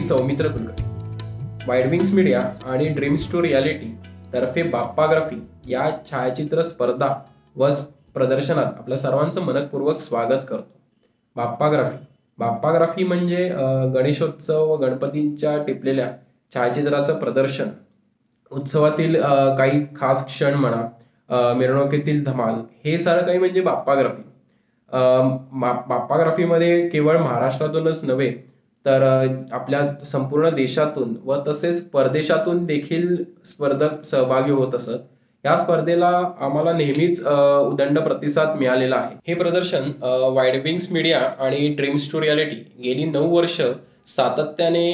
Saumitra Kulkarni. Wide wings media आणि dreams to reality तर्फे बाप्पाग्राफी या छायाचित्र स्पर्धा व प्रदर्शनात आपल्या सर्वांचं मनपूर्वक स्वागत करतो. बाप्पाग्राफी म्हणजे गणेशोत्सव व गणपतींच्या टिपलेल्या छायाचित्राचं प्रदर्शन, उत्सवातील काही खास क्षण म्हणा, मिरवणुकीतील धमाल, हे सारं काही म्हणजे बाप्पाग्राफी. बाप्पाग्राफीमध्ये केवळ महाराष्ट्रातूनच नव्हे तर आपल्या संपूर्ण देशातून व तसेच परदेशातून देखील स्पर्धक सहभागी होत असत. या स्पर्धेला आम्हाला नेहमीच उदंड प्रतिसाद मिळालेला आहे. हे प्रदर्शन वाईड विंग्स मीडिया आणि ड्रीम्स टू रियालिटी गेली 9 वर्ष सातत्याने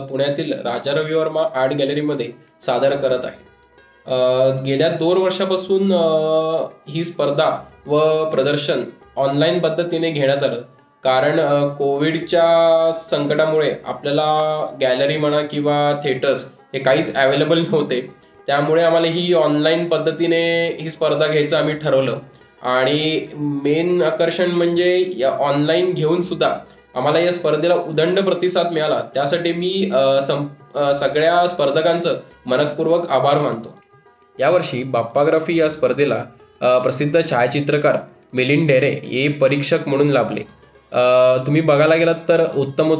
पुण्यातील राजा रवी वर्मा आर्ट गॅलरीमध्ये सादर करत आहे. गेल्या 2 वर्षापासून ही स्पर्धा व प्रदर्शन ऑनलाईन पद्धतीने घेण्यात आलं, कारण कोविडच्या संकटामुळे आपल्याला गॅलरी म्हणा किंवा थिएटर्स हे काहीच अवेलेबल नव्हते. त्यामुळे आम्हाला ही ऑनलाईन पद्धतीने ही स्पर्धा घ्यायचं आम्ही ठरवलं. आणि मेन आकर्षण म्हणजे ऑनलाईन घेऊन सुद्धा आम्हाला या स्पर्धेला उदंड प्रतिसाद मिळाला. त्यासाठी मी सगळ्या स्पर्धकांचं मनपूर्वक आभार मानतो. यावर्षी बाप्पाग्राफी या स्पर्धेला प्रसिद्ध छायाचित्रकार मिलिंद ढेरे हे परीक्षक म्हणून लाभले. तुम्ही बघायला गेलात तर उत्तम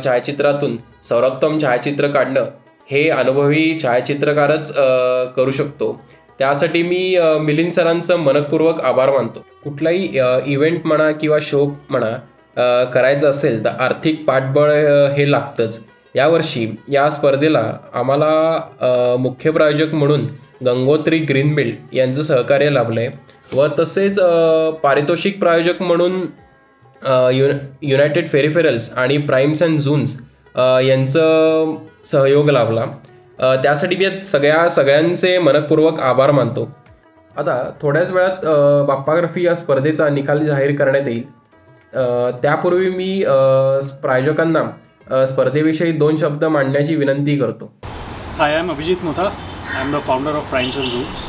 छायाचित्रातून सर्वोत्तम छायाचित्र काढणं हे अनुभवी छायाचित्रकारच करू शकतो. त्यासाठी मी मिलिंद सरांचं मनपूर्वक आभार मानतो. कुठलाही इव्हेंट म्हणा किंवा शो म्हणा करायचं असेल तर आर्थिक पाठबळ हे लागतंच. यावर्षी या स्पर्धेला आम्हाला मुख्य प्रायोजक म्हणून गंगोत्री ग्रीन बेल्ट यांचं सहकार्य लाभलंय व तसेच पारितोषिक प्रायोजक म्हणून युनायटेड फेरिफेरल्स आणि प्राइम्स अँड झून्स यांचं सहयोग लाभला. त्यासाठी मी सगळ्यांचे मनपूर्वक आभार मानतो. आता थोड्याच वेळात बाप्पाग्राफी या स्पर्धेचा निकाल जाहीर करण्यात येईल. त्यापूर्वी मी प्रायोजकांना स्पर्धेविषयी 2 शब्द मांडण्याची विनंती करतो. Hi, I am Abhijit Mutha. I am the founder of Primes and Zooms.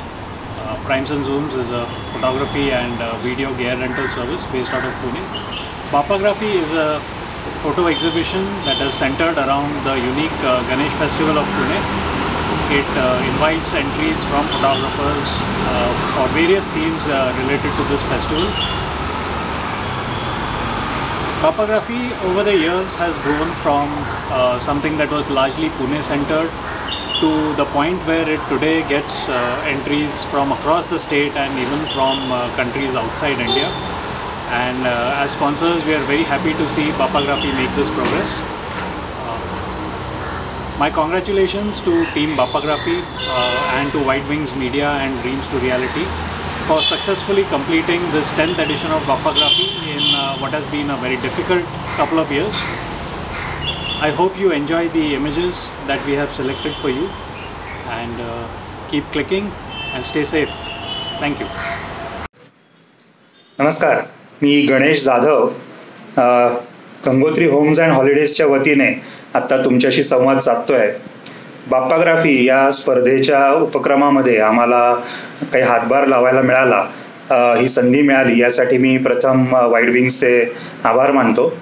Primes and Zooms is a photography and video gear rental service based out of Pune. Bapagraphy is a photo exhibition that is centered around the unique Ganesh festival of Pune. It invites entries from photographers for various themes related to this festival. Bapagraphy over the years has grown from something that was largely Pune centered to the point where it today gets entries from across the state and even from countries outside India. And as sponsors, we are very happy to see Bapagraphy make this progress. My congratulations to Team Bapagraphy and to White Wings Media and Dreams to Reality for successfully completing this 10th edition of Bapagraphy in what has been a very difficult couple of years. I hope you enjoy the images that we have selected for you and keep clicking and stay safe. Thank you. नमस्कार, मी Ganesh Jadhav Gangotri homes and हॉलिडेजच्या वतीने आत्ता तुमच्याशी संवाद साधतोय. बाप्पाग्राफी या स्पर्धेच्या उपक्रमामध्ये आम्हाला काही हातभार लावायला मिळाला, ही संधी मिळाली, यासाठी मी प्रथम वाईड विंग्सचे आभार मानतो.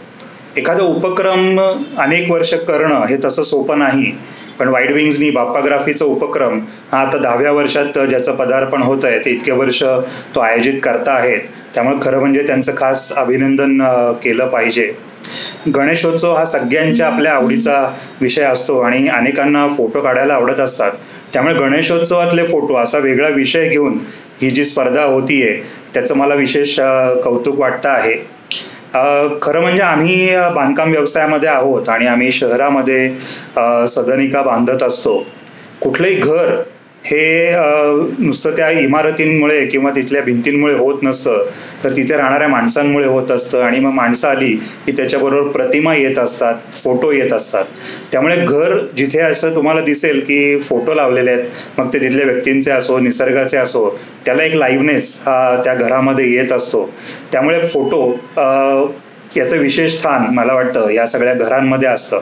एखादा उपक्रम अनेक वर्ष करणं हे तसं सोपं नाही, पण वाईड विंग्सनी बाप्पाग्राफीचा उपक्रम हा आता 10व्या वर्षात ज्याचं पदार्पण होत आहे ते इतके वर्ष तो आयोजित करता आहेत. त्यामुळे खरं म्हणजे त्यांचं खास अभिनंदन केलं पाहिजे. गणेशोत्सव हा सगळ्यांच्या आपल्या आवडीचा विषय असतो आणि अनेकांना फोटो काढायला आवडत असतात. त्यामुळे गणेशोत्सवातले फोटो असा वेगळा विषय घेऊन ही जी स्पर्धा होतीये त्याचं मला विशेष कौतुक वाटतं आहे. खरं म्हणजे आम्ही बांधकाम व्यवसायामध्ये आहोत आणि आम्ही शहरामध्ये सदनिका बांधत असतो. कुठलंही घर हे नुसतं त्या इमारतींमुळे किंवा तिथल्या भिंतींमुळे होत नसतं, तर तिथे राहणाऱ्या माणसांमुळे होत असतं. आणि मग माणसं आली की त्याच्याबरोबर प्रतिमा येत असतात, फोटो येत असतात. त्यामुळे घर जिथे असं तुम्हाला दिसेल की फोटो लावलेले आहेत, मग ते तिथल्या व्यक्तींचे असो, निसर्गाचे असो, त्याला एक लाईव्हनेस हा त्या घरामध्ये येत असतो. त्यामुळे फोटो याचं विशेष स्थान मला वाटतं या सगळ्या घरांमध्ये असतं.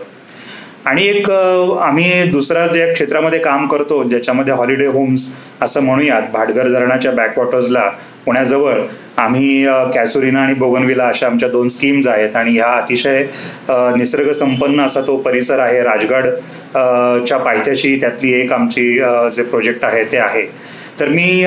आणि एक आम्ही दुसरा जे क्षेत्रामध्ये काम करतो ज्याच्यामध्ये हॉलिडे होम्स असं म्हणूयात, भाटघर धरणाच्या बॅकवॉटर्सला पुण्याजवळ आम्ही कॅसुरिना आणि बोगनविला अशा आमच्या 2 स्कीम्स आहेत आणि ह्या अतिशय निसर्ग संपन्न असा तो परिसर आहे. राजगड च्या पायथ्याशी त्यातली एक आमची जे प्रोजेक्ट आहे ते आहे. तर मी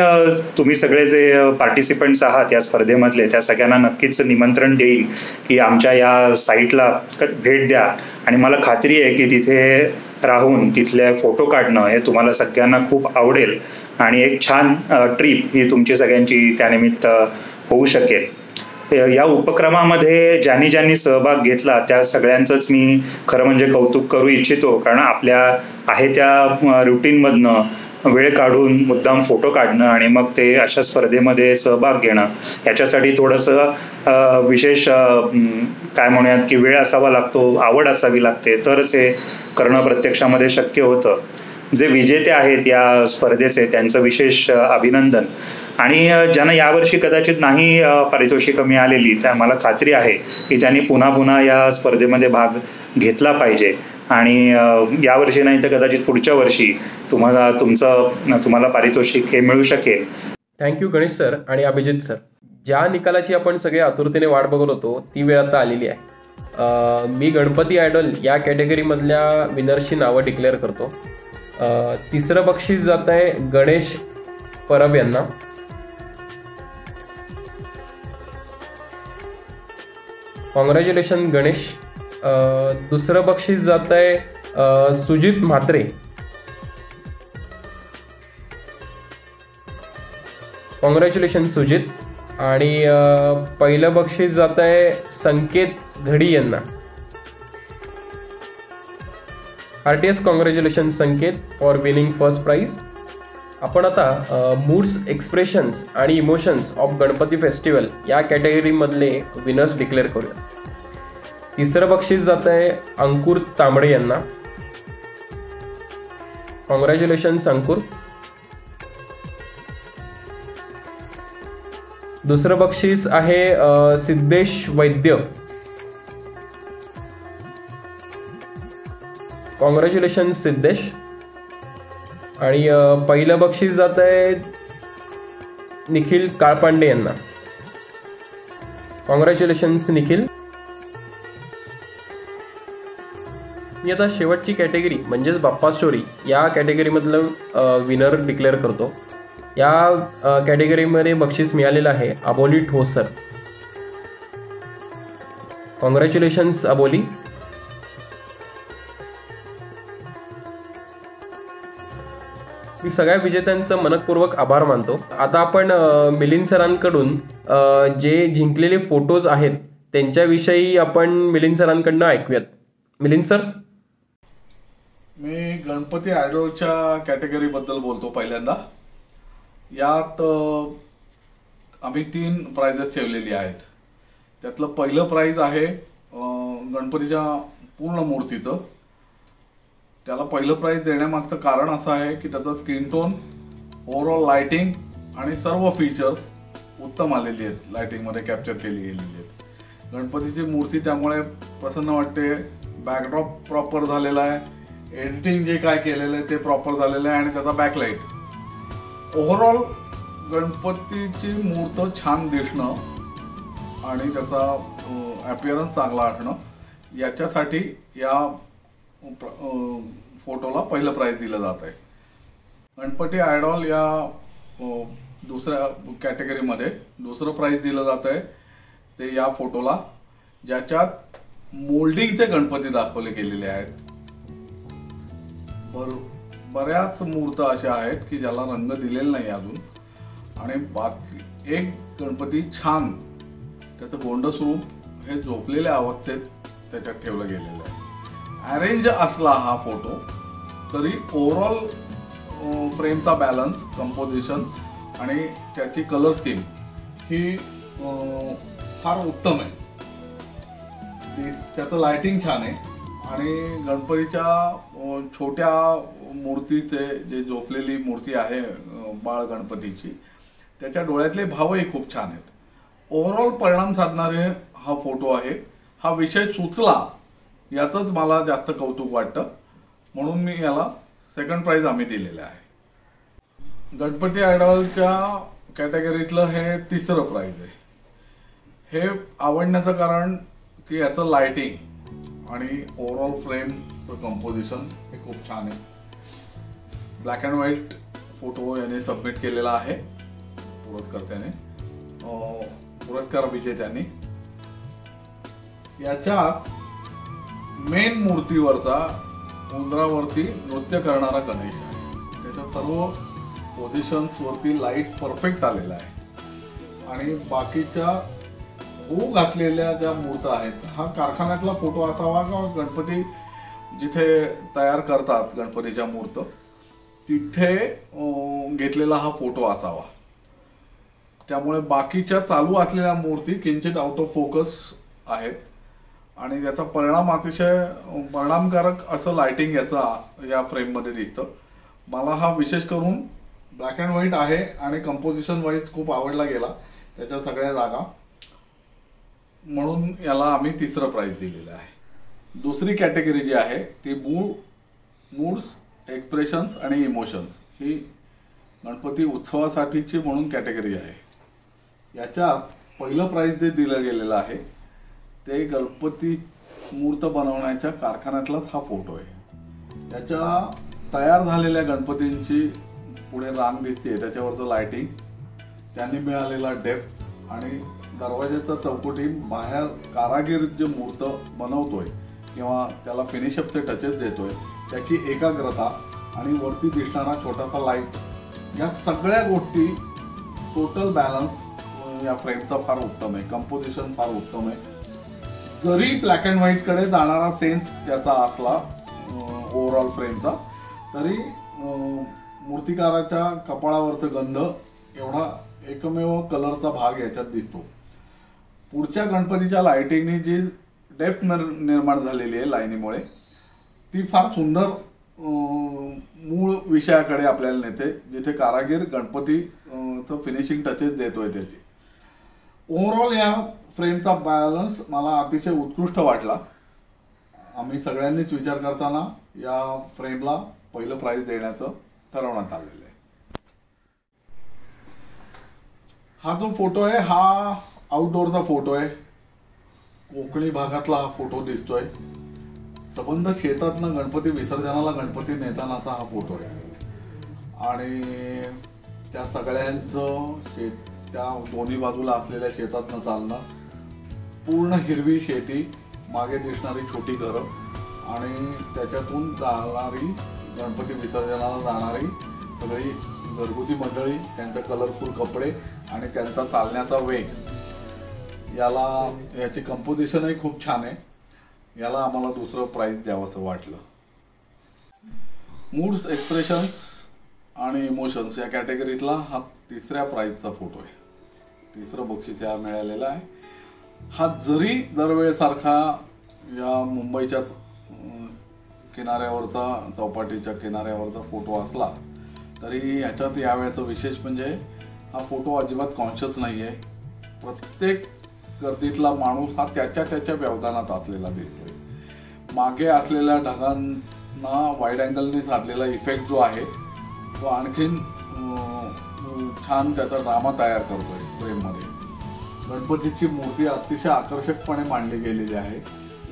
तुम्ही सगळे जे पार्टिसिपंट्स आहात या स्पर्धेमधले त्या सगळ्यांना नक्कीच निमंत्रण देईन की आमच्या या साईटला भेट द्या आणि मला खात्री आहे की तिथे राहून तिथले फोटो काढणं हे तुम्हाला सगळ्यांना खूप आवडेल आणि एक छान ट्रिप ही तुमची सगळ्यांची त्यानिमित्त होऊ शकेल. या उपक्रमामध्ये ज्यांनी सहभाग घेतला त्या सगळ्यांचंच मी खरं म्हणजे कौतुक करू इच्छितो, कारण आपल्या आहे त्या रुटीनमधनं वेळ काढून मुद्दाम फोटो काढणं आणि मग ते अशा स्पर्धेमध्ये सहभाग घेणं याच्यासाठी थोडंसं विशेष काय म्हणूयात की वेळ असावा लागतो, आवड असावी लागते, तरच हे करणं प्रत्यक्षामध्ये शक्य होतं. जे विजेते आहेत या स्पर्धेचे त्यांचं विशेष अभिनंदन. आणि ज्यांना यावर्षी कदाचित नाही पारितोषिकं मिळालेली त्या मला खात्री आहे की त्यांनी पुन्हा या स्पर्धेमध्ये भाग घेतला पाहिजे आणि यावर्षी नाही तर कदाचित पुढच्या वर्षी तुम्हाला पारितोषिक हे मिळू शकेल. थँक्यू गणेश सर आणि अभिजित सर. ज्या निकालाची आपण सगळे आतुरतेने वाट बघत होतो ती वेळ आता आलेली आहे. मी गणपती आयडॉल या कॅटेगरीमधल्या विनर्सची नावं डिक्लेअर करतो. 3रं बक्षीस जात आहे गणेश परब यांना. कॉंग्रॅच्युलेशन गणेश. 2रं बक्षीस जात आहे सुजित म्हात्रे. कॉंग्रॅच्युलेशन सुजित. आणि 1लं बक्षीस जात आहे संकेत घडी यांना. Heartiest congratulation Sanket for winning first prize. आपण आता मूड्स एक्सप्रेशन्स आणि इमोशन्स ऑफ गणपती फेस्टिवल या कॅटेगरीमधले विनर्स डिक्लेअर करूया. 3रं बक्षीस जात आहे अंकुर तांबडे यांना. कॉंग्रॅच्युलेशन्स अंकुर. 2रं बक्षीस आहे सिद्धेश वैद्य. कॉंग्रॅच्युलेशन सिद्धेश. आणि 1लं बक्षीस जात आहे निखिल काळपांडे यांना. कॉंग्रॅच्युलेशन्स निखिल. मी आता शेवटची कॅटेगरी म्हणजेच बाप्पा स्टोरी या कॅटेगरीमधलं विनर डिक्लेअर करतो. या कॅटेगरीमध्ये बक्षीस मिळालेलं आहे अबोली ठोसर. कॉंग्रॅच्युलेशन्स अबोली. मी सगळ्या विजेत्यांचं मनपूर्वक आभार मानतो. आता आपण मिलिंद सरांकडून जे जिंकलेले फोटोज आहेत त्यांच्याविषयी आपण मिलिंद सरांकडनं ऐकूयात. मिलिंद सर. मी गणपती आयडॉलच्या कॅटेगरीबद्दल बोलतो. पहिल्यांदा यात आम्ही 3 प्राइजेस ठेवलेली आहेत. त्यातलं पहिलं प्राइज आहे गणपतीच्या पूर्ण मूर्तीचं. त्याला पहिलं प्राइज देण्यामागचं कारण असं आहे की त्याचं स्किन टोन, ओव्हरऑल लाइटिंग आणि सर्व फीचर्स उत्तम आलेली आहेत, लाइटिंगमध्ये कॅप्चर केली गेलेली आहेत. गणपतीची मूर्ती त्यामुळे प्रसन्न वाटते. बॅकड्रॉप प्रॉपर झालेला आहे. एडिटिंग जे काय केलेलं आहे ते प्रॉपर झालेलं आहे आणि त्याचा बॅकलाईट, ओव्हरऑल गणपतीची मूर्त छान दिसणं आणि त्याचा अपीअरन्स चांगला असणं याच्यासाठी या फोटोला पहिलं प्राइज दिलं जात आहे. गणपती आयडॉल या 2ऱ्या कॅटेगरीमध्ये 2रं प्राइज दिलं जात आहे ते या फोटोला ज्याच्यात मोल्डिंगचे गणपती दाखवले गेलेले आहेत. बऱ्याच मूर्त अशा आहेत की ज्याला रंग दिलेला नाही अजून आणि बाकी एक गणपती छान त्याचं गोंडस्वरूप हे झोपलेल्या अवस्थेत त्याच्यात ठेवलं गेलेलं आहे. अरेंज असला हा फोटो तरी ओव्हरऑल फ्रेमचा बॅलन्स, कंपोजिशन आणि त्याची कलर स्कीम ही फार उत्तम आहे. त्याचं लाइटिंग छान आहे आणि गणपतीच्या छोट्या मूर्तीचे जे झोपलेली मूर्ती आहे बाळ गणपतीची त्याच्या डोळ्यातले भावही खूप छान आहेत. ओव्हरऑल परिणाम साधणारे हा फोटो आहे. हा विषय सुचला यातच मला जास्त कौतुक वाटतं म्हणून मी याला 2nd प्राइज आम्ही दिलेलं आहे. गणपती आयडॉलच्या कॅटेगरीतलं हे तिसरं प्राइज आहे. हे आवडण्याचं कारण की याचं लाइटिंग आणि ओव्हरऑल फ्रेमचं कंपोजिशन हे खूप छान आहे. ब्लॅक अँड व्हाईट फोटो याने सबमिट केलेला आहे पुरस्कर्त्याने, पुरस्कार विजेत्यांनी. याच्यात मेन मूर्तीवरचा उंदरावरती नृत्य करणारा गणेश आहे. त्याच्या सर्व पोझिशन्स वरती लाईट परफेक्ट आलेला आहे आणि बाकीच्या होऊ घातलेल्या ज्या मूर्त आहेत, हा कारखान्यातला फोटो असावा का गणपती जिथे तयार करतात गणपतीच्या मूर्त तिथे घेतलेला हा फोटो असावा. त्यामुळे बाकीच्या चालू असलेल्या मूर्ती किंचित आउट ऑफ फोकस आहेत आणि त्याचा परिणाम अतिशय परिणामकारक असं लाइटिंग याचा या फ्रेममध्ये दिसतं. मला हा विशेष करून ब्लॅक अँड व्हाईट आहे आणि कंपोजिशन वाईज खूप आवडला गेला त्याच्या सगळ्या जागा, म्हणून याला आम्ही तिसरं प्राइज दिलेलं आहे. दुसरी कॅटेगरी जी आहे ती मूड्स, एक्सप्रेशन्स आणि इमोशन्स ही गणपती उत्सवासाठीची म्हणून कॅटेगरी आहे. याच्यात पहिलं प्राइज जे दिलं गेलेलं आहे ते गणपती मूर्त बनवण्याच्या कारखान्यातलाच हा फोटो आहे. त्याच्या तयार झालेल्या गणपतींची पुढे रांग दिसते, त्याच्यावरचं लाइटिंग, त्यांनी मिळालेला डेप्थ आणि दरवाजाच्या चौकटी बाहेर कारागीर जे मूर्त बनवतोय किंवा त्याला फिनिशअपचे टचेस देतोय त्याची एकाग्रता आणि वरती दिसणारा छोटासा लाईट, या सगळ्या गोष्टी टोटल बॅलन्स या फ्रेमचा फार उत्तम आहे. कंपोजिशन फार उत्तम आहे. जरी ब्लॅक अँड व्हाईट कडे जाणारा सेन्स याचा असला ओव्हरऑल फ्रेमचा, तरी मूर्तिकाराच्या कपाळावरचा गंध एवढा एकमेव कलरचा भाग याच्यात दिसतो. पुढच्या गणपतीच्या लाइटिंगनी जी डेप्थ निर्माण झालेली आहे लाईनीमुळे ती फार सुंदर मूळ विषयाकडे आपल्याला नेते, जिथे कारागीर गणपतीचं फिनिशिंग टचेस देतोय त्याची. ओव्हरऑल या फ्रेमचा बॅलन्स मला अतिशय उत्कृष्ट वाटला. आम्ही सगळ्यांनीच विचार करताना या फ्रेमला पहिलं प्राइज देण्याचं ठरवण्यात आलेलं आहे. हा जो फोटो आहे हा आउटडोअरचा फोटो आहे. कोकणी भागातला हा फोटो दिसतोय. संबंध शेतातनं गणपती विसर्जनाला गणपती नेतानाचा हा फोटो आहे आणि त्या सगळ्यांचं त्या दोन्ही बाजूला असलेल्या शेतातनं चालणं, पूर्ण हिरवी शेती, मागे दिसणारी छोटी घरं आणि त्याच्यातून जाणारी गणपती विसर्जनाला जाणारी सगळी घरगुती मंडळी, त्यांचे कलरफुल कपडे आणि त्यांचा चालण्याचा वेग, याची कंपोजिशनही खूप छान आहे. याला आम्हाला दुसरं प्राइज द्यावं असं वाटलं. मूड्स, एक्सप्रेशन्स आणि इमोशन्स या कॅटेगरीतला हा तिसऱ्या प्राइजचा फोटो आहे. तिसरं बक्षीस या मिळालेलं आहे. हा जरी दरवेळेसारखा या मुंबईच्या किनाऱ्यावरचा, चौपाटीच्या किनाऱ्यावरचा फोटो असला तरी ह्याच्यात यावेळेचं विशेष म्हणजे हा फोटो अजिबात कॉन्शियस नाही आहे. प्रत्येक गर्दीतला माणूस हा त्याच्या व्यवधानात असलेला दिसतोय. मागे असलेल्या ढगांना वाईड अँगलने साधलेला इफेक्ट जो आहे तो आणखीन छान त्याचा ड्रामा तयार करतोय फ्रेममध्ये. गणपतीची मूर्ती अतिशय आकर्षकपणे मांडली गेलेली आहे.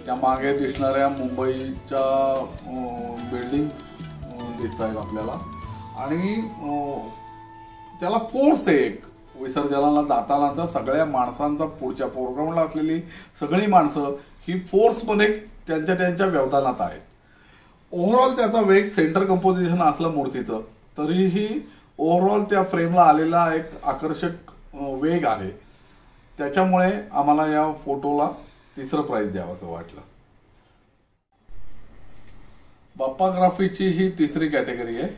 त्या मागे दिसणाऱ्या मुंबईच्या बिल्डिंग्स दिसत आहेत आपल्याला आणि त्याला फोर्स आहे एक विसर्जनाला जातानाचा सगळ्या माणसांचा, पुढच्या फोरग्राऊंडला असलेली सगळी माणसं ही फोर्समध्ये त्यांच्या व्यवधानात आहेत. ओव्हरऑल त्याचा वेग, सेंटर कंपोजिशन असलं मूर्तीचं तरीही ओव्हरऑल त्या फ्रेमला आलेला एक आकर्षक वेग आहे. त्याच्यामुळे आम्हाला या फोटोला तिसरं प्राइज द्यावं असं वाटलं. बाप्पाग्राफीची ही तिसरी कॅटेगरी आहे,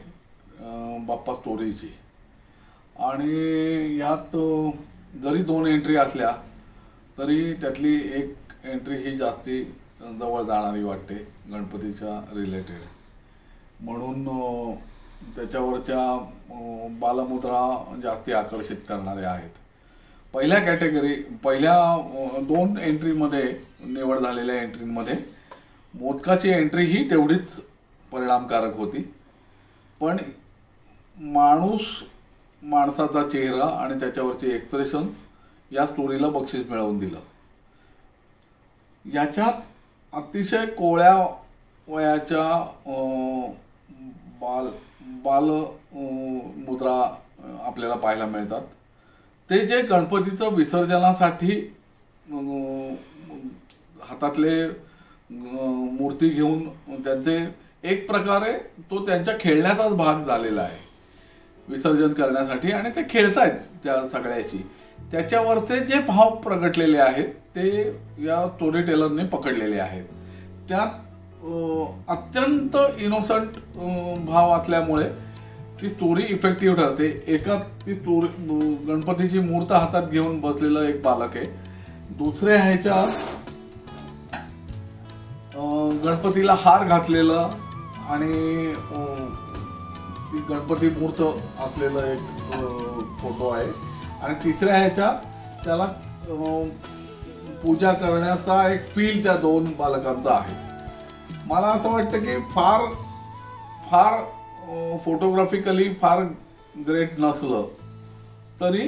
बाप्पा स्टोरीची. आणि यात जरी 2 एंट्री असल्या तरी त्यातली एक एंट्री ही जास्ती जवळ जाणारी वाटते गणपतीच्या रिलेटेड, म्हणून त्याच्यावरच्या बालमुद्रा जास्ती आकर्षित करणाऱ्या आहेत. पहिल्या 2 एंट्रीमध्ये निवड झालेल्या एंट्रीमध्ये मोदकाची एंट्री ही तेवढीच परिणामकारक होती, पण माणूस माणसाचा चेहरा आणि त्याच्यावरचे एक्सप्रेशन्स या स्टोरीला बक्षीस मिळवून दिलं. याच्यात अतिशय कोळ्या वयाच्या बाल मुद्रा आपल्याला पाहायला मिळतात. ते जे गणपतीचं विसर्जनासाठी हातातले मूर्ती घेऊन त्यांचे एक प्रकारे तो त्यांच्या खेळण्याचाच भाग झालेला आहे विसर्जन करण्यासाठी, आणि ते खेळतायत त्या सगळ्याची. त्याच्यावरचे जे भाव प्रगटलेले आहेत ते या स्टोरी टेलरने पकडलेले आहेत. त्यात अत्यंत इनोसंट भाव असल्यामुळे ती स्टोरी इफेक्टिव्ह ठरते. एका ती स्टोरी गणपतीची मूर्त हातात घेऊन बसलेलं एक बालक आहे, दुसऱ्या ह्याच्या गणपतीला हार घातलेलं आणि ती गणपती मूर्त असलेलं एक फोटो आहे, आणि तिसऱ्या ह्याच्या त्याला पूजा करण्याचा एक फील त्या दोन बालकांचा आहे. मला असं वाटतं की फार फार फोटोग्राफिकली फार ग्रेट नसलं तरी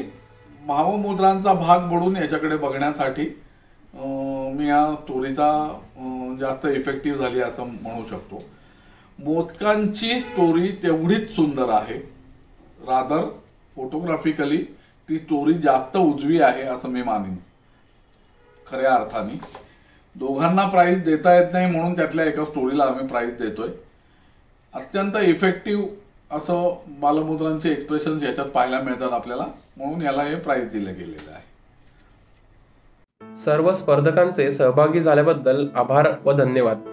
भावमुद्रांचा भाग पडून याच्याकडे बघण्यासाठी मी या स्टोरीचा जास्त इफेक्टिव्ह झाली असं म्हणू शकतो. मोदकांची स्टोरी तेवढीच सुंदर आहे, रादर फोटोग्राफिकली ती स्टोरी जास्त उजवी आहे असं मी मानेन. खऱ्या अर्थाने दोघांना प्राइज देता येत नाही म्हणून त्यातल्या एका स्टोरीला आम्ही प्राइज देतोय. अत्यंत इफेक्टिव्ह असं बालमुद्रांचे एक्सप्रेशन्स याच्यात पाहायला मिळतात आपल्याला, म्हणून याला हे प्राइज दिलं गेलेलं आहे. सर्व स्पर्धकांचे सहभागी झाल्याबद्दल आभार व धन्यवाद.